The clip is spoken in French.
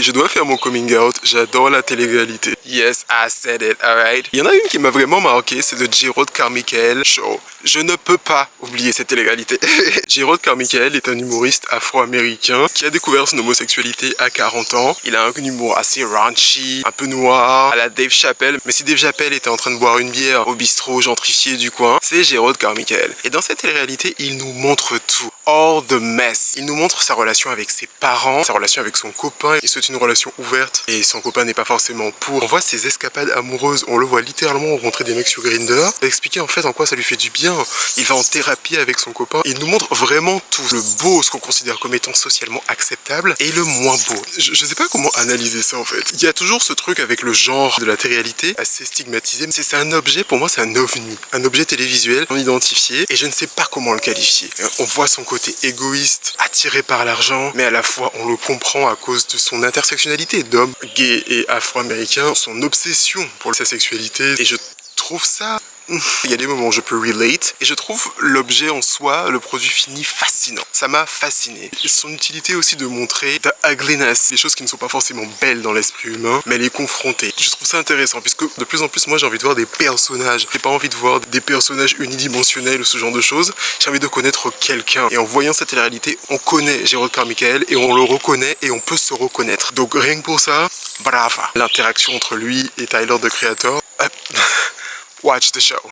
Je dois faire mon coming out, j'adore la télé-réalité. Yes, I said it, alright. Il y en a une qui m'a vraiment marqué, c'est de Jérôme Carmichael Show. Je ne peux pas oublier cette télé-réalité. Jérôme Carmichael est un humoriste afro-américain qui a découvert son homosexualité à 40 ans. Il a un humour assez raunchy, un peu noir, à la Dave Chappelle. Mais si Dave Chappelle était en train de boire une bière au bistrot gentrifié du coin, c'est Jérôme Carmichael. Et dans cette télé-réalité, il nous montre tout. All the mess. Il nous montre sa relation avec ses parents, sa relation avec son copain. Il souhaite une relation ouverte et son copain n'est pas forcément pour. On voit ses escapades amoureuses. On le voit littéralement rencontrer des mecs sur Grindr. Expliquer en fait en quoi ça lui fait du bien. Il va en thérapie avec son copain. Il nous montre vraiment tout. Le beau, ce qu'on considère comme étant socialement acceptable, et le moins beau. Je sais pas comment analyser ça en fait. Il y a toujours ce truc avec le genre de la télé-réalité assez stigmatisé. C'est un objet, pour moi c'est un ovni. Un objet télévisuel non identifié et je ne sais pas comment le qualifier. On voit son côté égoïste, attiré par l'argent, mais à la fois on le comprend à cause de son intersectionnalité d'homme gay et afro-américain, son obsession pour sa sexualité, et je trouve ça... Il y a des moments où je peux relate et je trouve l'objet en soi, le produit fini, fascinant. Ça m'a fasciné. Son utilité aussi de montrer the ugliness, des choses qui ne sont pas forcément belles dans l'esprit humain, mais les confronter. Je trouve ça intéressant puisque de plus en plus moi j'ai envie de voir des personnages. J'ai pas envie de voir des personnages unidimensionnels ou ce genre de choses. J'ai envie de connaître quelqu'un. Et en voyant cette réalité, on connaît Jérôme Carmichael et on le reconnaît et on peut se reconnaître. Donc rien que pour ça, brava. L'interaction entre lui et Tyler, the Creator. Watch the show.